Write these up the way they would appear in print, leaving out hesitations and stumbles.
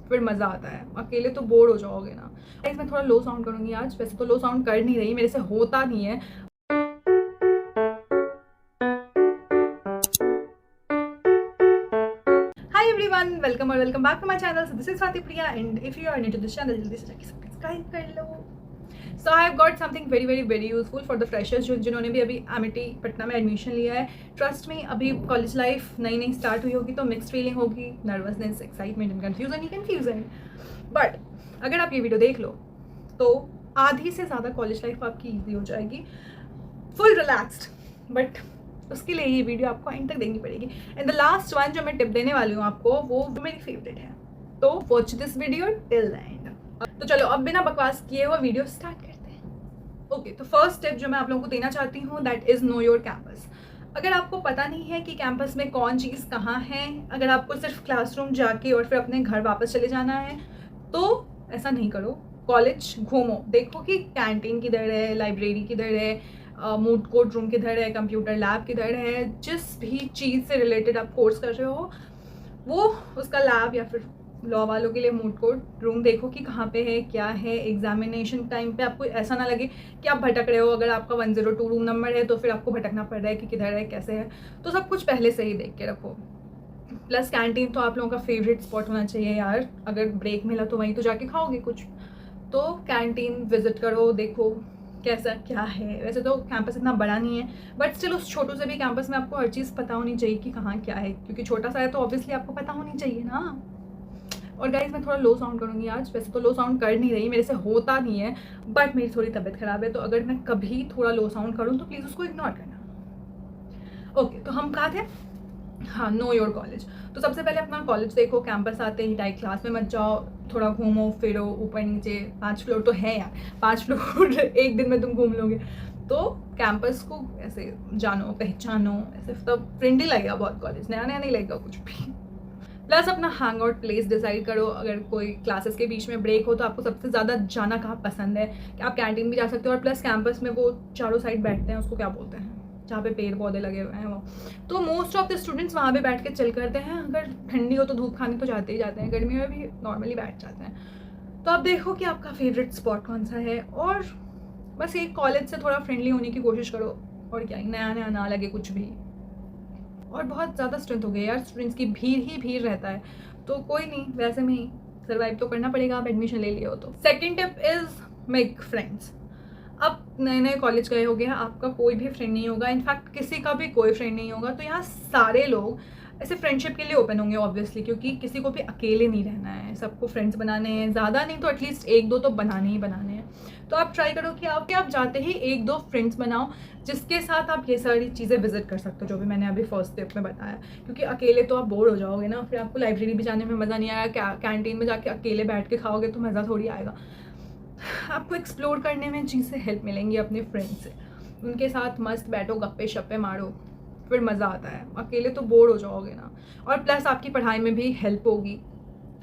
फिर मज़ा आता है। अकेले तो बोर हो जाओगे ना। गाइस मैं थोड़ा लो साउंड करूँगी आज, वैसे तो लो साउंड कर नहीं रही, मेरे से होता नहीं है। हाय एवरीवन, वेलकम और welcome back to my channel. So this is Swati Priya and if you are new to this channel जल्दी से जाके सब्सक्राइब कर लो। So I have got something very very very useful for the freshers जिन्होंने भी अभी Amity Patna में एडमिशन लिया है। ट्रस्ट में अभी कॉलेज लाइफ नई नई स्टार्ट हुई होगी तो मिक्स फीलिंग होगी, nervousness, excitement and confusion. But अगर आप ये वीडियो देख लो तो आधी से ज़्यादा कॉलेज लाइफ आपकी ईजी हो जाएगी, फुल रिलैक्स्ड। बट उसके लिए ये वीडियो आपको एंड तक देखनी पड़ेगी। एंड द लास्ट वन जो मैं टिप देने वाली हूँ आपको वो मेरी फेवरेट है, तो watch this video till the end. तो चलो अब बिना बकवास किए हुए वीडियो स्टार्ट करते हैं। ओके, तो फर्स्ट टिप जो मैं आप लोगों को देना चाहती हूँ that is know your campus. अगर आपको पता नहीं है कि कैंपस में कौन चीज़ कहाँ है, अगर आपको सिर्फ क्लासरूम जाके और फिर अपने घर वापस चले जाना है तो ऐसा नहीं करो। कॉलेज घूमो, देखो कि कैंटीन किधर है, लाइब्रेरी किधर है, मूड कोर्ट रूम किधर है, कंप्यूटर लैब किधर है। जिस भी चीज़ से रिलेटेड आप कोर्स कर रहे हो वो उसका लैब, या फिर लॉ वालों के लिए मूड कोर्ट रूम देखो कि कहाँ पे है, क्या है। एग्जामिनेशन टाइम पे आपको ऐसा ना लगे कि आप भटक रहे हो। अगर आपका 102 रूम नंबर है तो फिर आपको भटकना पड़ रहा है कि किधर है, कैसे है। तो सब कुछ पहले से ही देख के रखो। प्लस कैंटीन तो आप लोगों का फेवरेट स्पॉट होना चाहिए यार। अगर ब्रेक मिला तो वहीं तो जाके खाओगे कुछ। तो कैंटीन विजिट करो, देखो कैसा क्या है। वैसे तो कैंपस इतना बड़ा नहीं है बट स्टिल उस छोटू से भी कैंपस में आपको हर चीज़ पता होनी चाहिए कि कहाँ क्या है, क्योंकि छोटा सा है तो ऑब्वियसली आपको पता होनी चाहिए ना। और गाइज मैं थोड़ा लो साउंड करूँगी आज, वैसे तो लो साउंड कर नहीं रही, मेरे से होता नहीं है। बट मेरी थोड़ी तबीयत ख़राब है तो अगर मैं कभी थोड़ा लो साउंड करूँ तो प्लीज़ उसको इग्नोर करना। ओके, तो हम कहाँ थे? हाँ, नो योर कॉलेज। तो सबसे पहले अपना कॉलेज देखो। कैंपस आते ही डायरेक्ट क्लास में मत जाओ, थोड़ा घूमो फिरो, ऊपर नीचे 5 फ्लोर तो है यार, 5 फ्लोर एक दिन में तुम घूम लोगे। तो कैंपस को ऐसे जानो, पहचानो, ऐसे तब फ्रेंडली लगेगा बहुत। कॉलेज नया नया नहीं लगेगा कुछ भी। प्लस अपना हैंग आउट प्लेस डिसाइड करो। अगर कोई क्लासेस के बीच में ब्रेक हो तो आपको सबसे ज़्यादा जाना कहाँ पसंद है, कि आप कैंटीन भी जा सकते हो। और प्लस कैंपस में वो चारों साइड बैठते हैं, उसको क्या बोलते हैं, जहाँ पे पेड़ पौधे लगे हुए हैं वो, तो मोस्ट ऑफ द स्टूडेंट्स वहाँ पे बैठ के चिल करते हैं। अगर ठंडी हो तो धूप खाने तो जाते ही जाते हैं, गर्मी में भी नॉर्मली बैठ जाते हैं। तो आप देखो कि आपका फेवरेट स्पॉट कौन सा है और बस एक कॉलेज से थोड़ा फ्रेंडली होने की कोशिश करो। और क्या, नया नया ना लगे कुछ भी। और बहुत ज़्यादा स्ट्रेंथ हो गई यार, स्टूडेंट्स की भीड़ ही भीड़ रहता है। तो कोई नहीं, वैसे में ही सर्वाइव तो करना पड़ेगा, आप एडमिशन ले लिए हो तो। Second tip is make friends. अब नए नए कॉलेज गए हो गया, आपका कोई भी फ्रेंड नहीं होगा, इनफैक्ट किसी का भी कोई फ्रेंड नहीं होगा। तो यहाँ सारे लोग ऐसे फ्रेंडशिप के लिए ओपन होंगे ऑब्वियसली, क्योंकि किसी को भी अकेले नहीं रहना है, सबको फ्रेंड्स बनाने हैं। ज़्यादा नहीं तो एटलीस्ट 1-2 तो बनाने ही बनाने हैं। तो आप ट्राई करो कि आप जाते ही 1-2 फ्रेंड्स बनाओ जिसके साथ आप ये सारी चीज़ें विजिट कर सकते हो जो भी मैंने अभी फर्स्ट स्टेप में बताया। क्योंकि अकेले तो आप बोर हो जाओगे ना, फिर आपको लाइब्रेरी भी जाने में मज़ा नहीं आएगा, कैंटीन में जाके अकेले बैठ के खाओगे तो मज़ा थोड़ी आएगा। आपको एक्सप्लोर करने में चीज़ें हेल्प मिलेंगी अपने फ्रेंड से। उनके साथ मस्त बैठो, गप्पे शप्पे मारो, फिर मज़ा आता है। अकेले तो बोर हो जाओगे ना। और प्लस आपकी पढ़ाई में भी हेल्प होगी।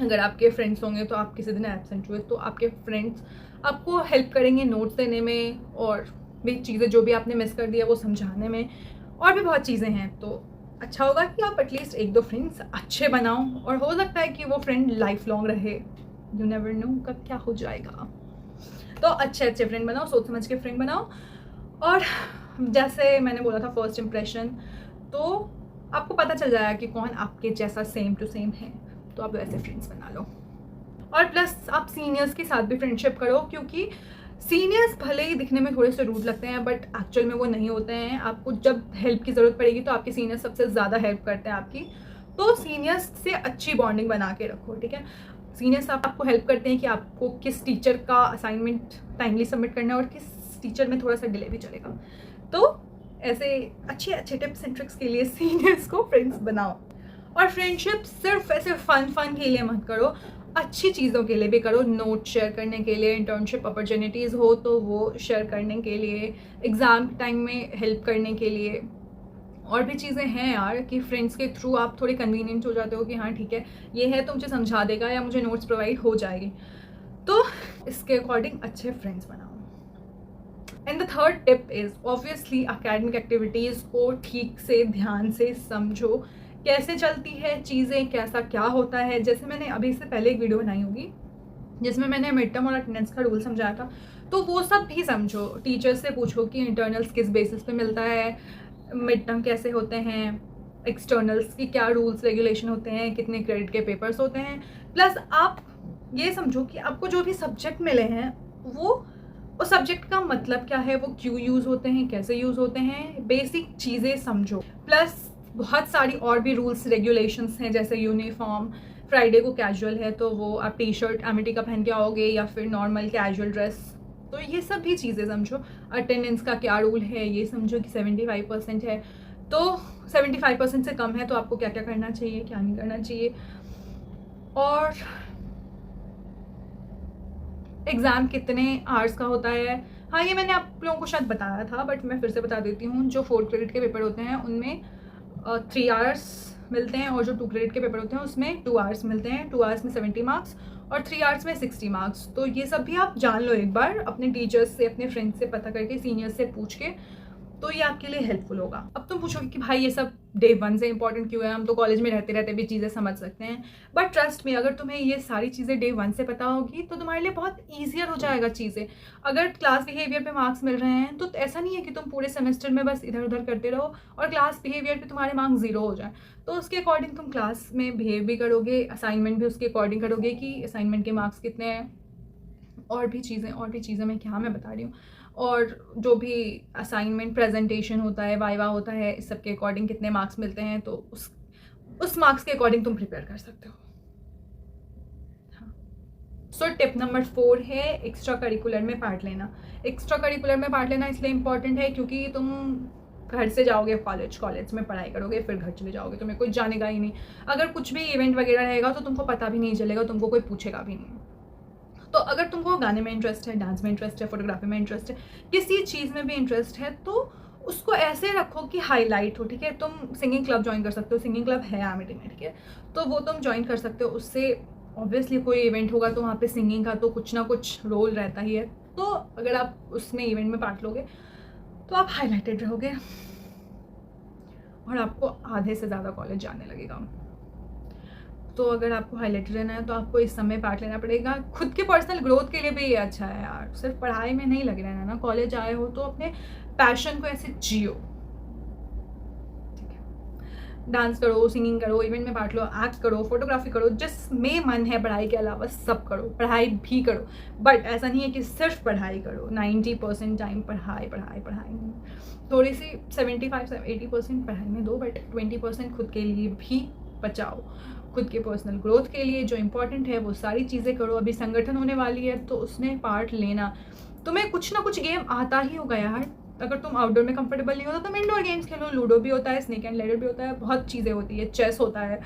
अगर आपके फ्रेंड्स होंगे तो आप किसी दिन एब्सेंट हुए तो आपके फ्रेंड्स आपको हेल्प करेंगे नोट्स देने में, और भी चीज़ें जो भी आपने मिस कर दिया वो समझाने में, और भी बहुत चीज़ें हैं। तो अच्छा होगा कि आप एटलीस्ट 1-2 फ्रेंड्स अच्छे बनाओ, और हो सकता है कि वो फ्रेंड लाइफ लॉन्ग रहे। यू नेवर नो कब क्या हो जाएगा। तो अच्छे अच्छे फ्रेंड बनाओ, सोच समझ के फ्रेंड बनाओ। और जैसे मैंने बोला था फर्स्ट इम्प्रेशन, तो आपको पता चल जाएगा कि कौन आपके जैसा सेम टू सेम है, तो आप वैसे फ्रेंड्स बना लो। और प्लस आप सीनियर्स के साथ भी फ्रेंडशिप करो, क्योंकि सीनियर्स भले ही दिखने में थोड़े से रूड लगते हैं बट एक्चुअल में वो नहीं होते हैं। आपको जब हेल्प की ज़रूरत पड़ेगी तो आपके सीनियर्स सबसे ज़्यादा हेल्प करते हैं आपकी। तो सीनियर्स से अच्छी बॉन्डिंग बना के रखो, ठीक है। सीनियर्स आपको हेल्प करते हैं कि आपको किस टीचर का असाइनमेंट टाइमली सबमिट करना है और किस टीचर में थोड़ा सा डिले भी चलेगा। तो ऐसे अच्छे अच्छे टिप्स एंड ट्रिक्स के लिए सीनियर्स को फ्रेंड्स बनाओ। और फ्रेंडशिप सिर्फ ऐसे फन के लिए मत करो, अच्छी चीज़ों के लिए भी करो। नोट शेयर करने के लिए, इंटर्नशिप अपॉर्चुनिटीज़ हो तो वो शेयर करने के लिए, एग्ज़ाम टाइम में हेल्प करने के लिए। और भी चीज़ें हैं यार कि फ्रेंड्स के थ्रू आप थोड़े कन्वीनियंट हो जाते हो कि हाँ ठीक है ये है तो मुझे समझा देगा या मुझे नोट्स प्रोवाइड हो जाएगी। तो इसके अकॉर्डिंग अच्छे फ्रेंड्स बनाओ। And the third tip is obviously academic activities को ठीक से ध्यान से समझो, कैसे चलती है चीज़ें, कैसा क्या होता है। जैसे मैंने अभी से पहले एक वीडियो बनाई होगी जिसमें मैंने मिड टर्म और अटेंडेंस का रूल समझाया था, तो वो सब भी समझो। टीचर्स से पूछो कि इंटरनल्स किस बेसिस पे मिलता है, मिड टर्म कैसे होते हैं, एक्सटर्नल्स की क्या रूल्स रेगुलेशन होते हैं, कितने क्रेडिट के पेपर्स होते हैं। प्लस आप ये समझो कि आपको जो भी सब्जेक्ट मिले हैं वो उस सब्जेक्ट का मतलब क्या है, वो क्यों यूज़ होते हैं, कैसे यूज़ होते हैं, बेसिक चीज़ें समझो। प्लस बहुत सारी और भी रूल्स रेगुलेशंस हैं, जैसे यूनिफॉर्म, फ्राइडे को कैजुअल है तो वो आप टी शर्ट एमिटी का पहन के आओगे या फिर नॉर्मल कैजुअल ड्रेस, तो ये सब भी चीज़ें समझो। अटेंडेंस का क्या रूल है ये समझो कि 75% है, तो 75% से कम है तो आपको क्या क्या करना चाहिए, क्या नहीं करना चाहिए। और एग्ज़ाम कितने आवर्स का होता है, हाँ ये मैंने आप लोगों को शायद बताया था बट मैं फिर से बता देती हूँ। जो 4 क्रेडिट के पेपर होते हैं उनमें 3 आवर्स मिलते हैं, और जो 2 क्रेडिट के पेपर होते हैं उसमें 2 आवर्स मिलते हैं। 2 आवर्स में 70 मार्क्स और 3 आवर्स में 60 मार्क्स। तो ये सब भी आप जान लो एक बार अपने टीचर्स से, अपने फ्रेंड्स से पता करके, सीनियर्स से पूछ के, तो ये आपके लिए हेल्पफुल होगा। अब तुम पूछोगे कि भाई ये सब डे 1 से इंपॉर्टेंट क्यों है, हम तो कॉलेज में रहते रहते भी चीज़ें समझ सकते हैं। बट ट्रस्ट में, अगर तुम्हें ये सारी चीज़ें डे 1 से पता होगी तो तुम्हारे लिए बहुत ईजियर हो जाएगा चीज़ें। अगर क्लास बिहेवियर पे मार्क्स मिल रहे हैं तो ऐसा नहीं है कि तुम पूरे सेमेस्टर में बस इधर उधर करते रहो और क्लास बिहेवियर पे तुम्हारे मार्क्स 0 हो जाए। तो उसके अकॉर्डिंग तुम क्लास में बिहेव भी करोगे, असाइनमेंट भी उसके अकॉर्डिंग करोगे कि असाइनमेंट के मार्क्स कितने हैं, और भी चीज़ें मैं क्या मैं बता रही हूँ। और जो भी असाइनमेंट प्रेजेंटेशन होता है, वाइवा होता है, इस सब के अकॉर्डिंग कितने मार्क्स मिलते हैं, तो उस मार्क्स के अकॉर्डिंग तुम प्रिपेयर कर सकते हो। हाँ, सो टिप नंबर 4 है एक्स्ट्रा करिकुलर में पार्ट लेना। एक्स्ट्रा करिकुलर में पार्ट लेना इसलिए इम्पॉर्टेंट है क्योंकि तुम घर से जाओगे कॉलेज में पढ़ाई करोगे, फिर घर चले जाओगे, तुम्हें कोई जानेगा ही नहीं। अगर कुछ भी इवेंट वगैरह रहेगा तो तुमको पता भी नहीं चलेगा, तुमको कोई पूछेगा भी नहीं। तो अगर तुमको गाने में इंटरेस्ट है, डांस में इंटरेस्ट है, फोटोग्राफी में इंटरेस्ट है, किसी चीज़ में भी इंटरेस्ट है, तो उसको ऐसे रखो कि हाईलाइट हो। ठीक है, तुम सिंगिंग क्लब ज्वाइन कर सकते हो, सिंगिंग क्लब है एमिटी में, ठीक है, तो वो तुम ज्वाइन कर सकते हो। उससे ऑब्वियसली कोई इवेंट होगा तो वहाँ पे सिंगिंग का तो कुछ ना कुछ रोल रहता ही है। तो अगर आप उसमें इवेंट में पार्ट लोगे तो आप हाईलाइटेड रहोगे और आपको आधे से ज़्यादा कॉलेज जाने लगेगा। तो अगर आपको हाईलाइटेड रहना है तो आपको इस समय पार्ट लेना पड़ेगा। खुद के पर्सनल ग्रोथ के लिए भी ये अच्छा है यार, सिर्फ पढ़ाई में नहीं लगे रहना ना। कॉलेज आए हो तो अपने पैशन को ऐसे जियो, ठीक है। डांस करो, सिंगिंग करो, इवेंट में पार्ट लो, एक्ट करो, फोटोग्राफी करो, जिसमें मन है पढ़ाई के अलावा सब करो, पढ़ाई भी करो। बट ऐसा नहीं है कि सिर्फ पढ़ाई करो, 90% टाइम पढ़ाई नहीं, थोड़ी सी 75-80% पढ़ाई में दो, बट 20% खुद के लिए भी बचाओ। खुद के पर्सनल ग्रोथ के लिए जो इम्पोर्टेंट है वो सारी चीज़ें करो। अभी संगठन होने वाली है तो उसमें पार्ट लेना। तुम्हें कुछ ना कुछ गेम आता ही होगा यार। अगर तुम आउटडोर में कंफर्टेबल नहीं हो तो तुम इंडोर गेम्स खेलो, लूडो भी होता है, स्नेक एंड लैडर भी होता है, बहुत चीज़ें होती है, चेस होता है।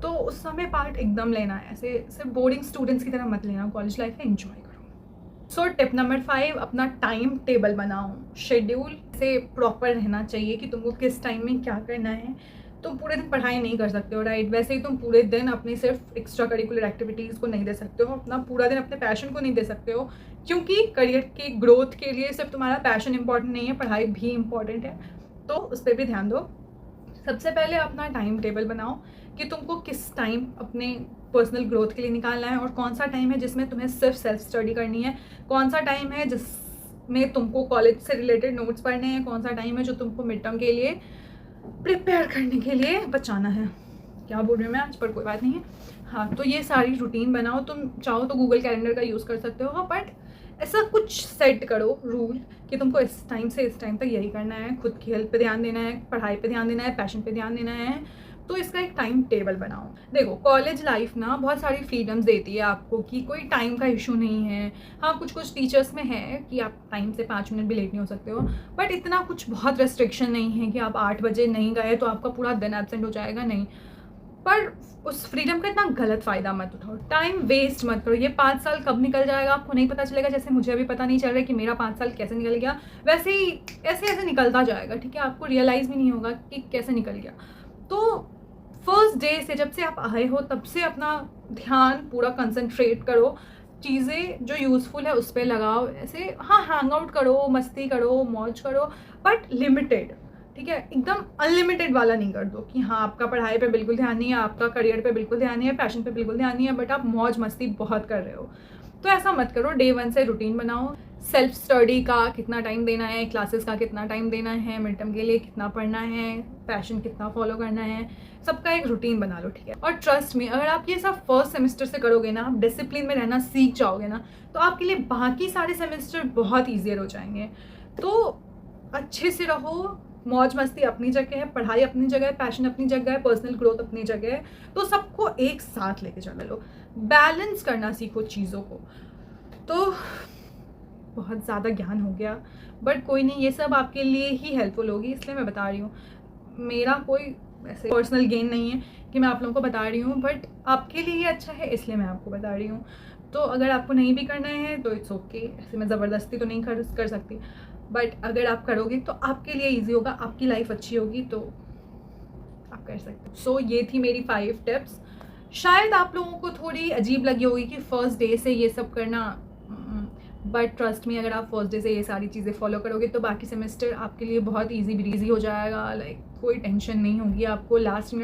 तो उस समय पार्ट एकदम लेना है, ऐसे सिर्फ बोरिंग स्टूडेंट्स की तरह मत लेना। कॉलेज लाइफ में एंजॉय करो। सो टिप नंबर 5, अपना टाइम टेबल बनाओ। शेड्यूल से प्रॉपर रहना चाहिए कि तुमको किस टाइम में क्या करना है। तुम पूरे दिन पढ़ाई नहीं कर सकते हो, राइट। वैसे ही तुम पूरे दिन अपनी सिर्फ एक्स्ट्रा करिकुलर एक्टिविटीज़ को नहीं दे सकते हो, अपना पूरा दिन अपने पैशन को नहीं दे सकते हो, क्योंकि करियर की ग्रोथ के लिए सिर्फ तुम्हारा पैशन इंपॉर्टेंट नहीं है, पढ़ाई भी इंपॉर्टेंट है। तो उस पर भी ध्यान दो। सबसे पहले अपना टाइम टेबल बनाओ कि तुमको किस टाइम अपने पर्सनल ग्रोथ के लिए निकालना है, और कौन सा टाइम है जिसमें तुम्हें सिर्फ सेल्फ स्टडी करनी है, कौन सा टाइम है जिसमें तुमको कॉलेज से रिलेटेड नोट्स पढ़ने हैं, कौन सा टाइम है जो तुमको मिड टर्म के लिए प्रिपेयर करने के लिए बचाना है। क्या बोल रही हूँ मैं आज, पर कोई बात नहीं है। हाँ, तो ये सारी रूटीन बनाओ। तुम चाहो तो गूगल कैलेंडर का यूज़ कर सकते हो, बट ऐसा कुछ सेट करो रूल कि तुमको इस टाइम से इस टाइम तक यही करना है। खुद की हेल्थ पे ध्यान देना है, पढ़ाई पे ध्यान देना है, पैशन पे ध्यान देना है। तो इसका एक टाइम टेबल बनाओ। देखो, कॉलेज लाइफ ना बहुत सारी फ्रीडम्स देती है आपको कि कोई टाइम का इशू नहीं है। हाँ, कुछ टीचर्स में है कि आप टाइम से 5 मिनट भी लेट नहीं हो सकते हो, बट इतना कुछ बहुत रेस्ट्रिक्शन नहीं है कि आप 8 बजे नहीं गए तो आपका पूरा दिन एब्सेंट हो जाएगा, नहीं। पर उस फ्रीडम का इतना गलत फ़ायदा मत उठाओ, टाइम वेस्ट मत करो। ये 5 साल कब निकल जाएगा आपको नहीं पता चलेगा। जैसे मुझे अभी पता नहीं चल रहा है कि मेरा 5 साल कैसे निकल गया, वैसे ही ऐसे निकलता जाएगा, ठीक है। आपको रियलाइज़ भी नहीं होगा कि कैसे निकल गया। तो फर्स्ट डे से, जब से आप आए हो तब से अपना ध्यान पूरा कंसंट्रेट करो, चीज़ें जो यूज़फुल है उस पर लगाओ। ऐसे हाँ, हैंग आउट करो, मस्ती करो, मौज करो, बट लिमिटेड। ठीक है, एकदम अनलिमिटेड वाला नहीं कर दो कि हाँ आपका पढ़ाई पे बिल्कुल ध्यान नहीं है, आपका करियर पे बिल्कुल ध्यान नहीं है, पैशन पे बिल्कुल ध्यान नहीं है, बट आप मौज मस्ती बहुत कर रहे हो। तो ऐसा मत करो। डे 1 से रूटीन बनाओ। सेल्फ स्टडी का कितना टाइम देना है, क्लासेस का कितना टाइम देना है, मिड टर्म के लिए कितना पढ़ना है, पैशन कितना फॉलो करना है, सबका एक रूटीन बना लो, ठीक है। और ट्रस्ट में, अगर आप ये सब फर्स्ट सेमेस्टर से करोगे ना, आप डिसिप्लिन में रहना सीख जाओगे ना, तो आपके लिए बाकी सारे सेमेस्टर बहुत ईजियर हो जाएंगे। तो अच्छे से रहो, मौज मस्ती अपनी जगह है, पढ़ाई अपनी जगह है, पैशन अपनी जगह है, पर्सनल ग्रोथ अपनी जगह है, तो सबको एक साथ लेके चल लो, बैलेंस करना सीखो चीज़ों को। तो बहुत ज़्यादा ज्ञान हो गया, बट कोई नहीं, ये सब आपके लिए ही हेल्पफुल होगी, इसलिए मैं बता रही हूँ। मेरा कोई ऐसे पर्सनल गेन नहीं है कि मैं आप लोगों को बता रही हूँ, बट आपके लिए ही अच्छा है इसलिए मैं आपको बता रही हूँ। तो अगर आपको नहीं भी करना है तो इट्स ओके, ऐसे मैं ज़बरदस्ती तो नहीं कर सकती, बट अगर आप करोगे तो आपके लिए ईजी होगा, आपकी लाइफ अच्छी होगी, तो आप कर सकते हो। सो ये थी मेरी 5 टिप्स। शायद आप लोगों को थोड़ी अजीब लगी होगी कि फर्स्ट डे से ये सब करना, बट ट्रस्ट में, अगर आप फर्स्ट डे से ये सारी चीज़ें फॉलो करोगे तो बाकी सेमेस्टर आपके लिए बहुत ईजी हो जाएगा। लाइक कोई टेंशन नहीं होगी आपको। लास्ट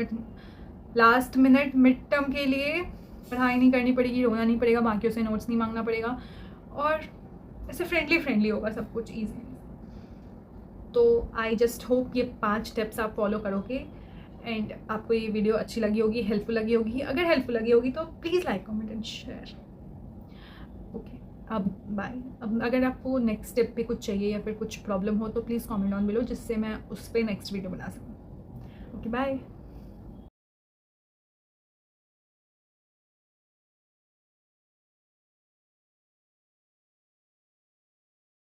मिनट मिड टर्म के लिए पढ़ाई नहीं करनी पड़ेगी, रोना नहीं पड़ेगा, बाकियों से नोट्स नहीं मांगना पड़ेगा, और ऐसे फ्रेंडली होगा सब कुछ ईजी। तो आई जस्ट होप ये 5 टिप्स आप फॉलो करोगे एंड आपको ये वीडियो अच्छी लगी होगी, हेल्पफुल लगी होगी। अगर हेल्पफुल लगी होगी तो please like, comment and share. Okay, अब बाय। अब अगर आपको नेक्स्ट स्टेप पे कुछ चाहिए या फिर कुछ प्रॉब्लम हो तो प्लीज़ कमेंट ऑन बिलो, जिससे मैं उस पर नेक्स्ट वीडियो बना सकूँ। Okay, bye.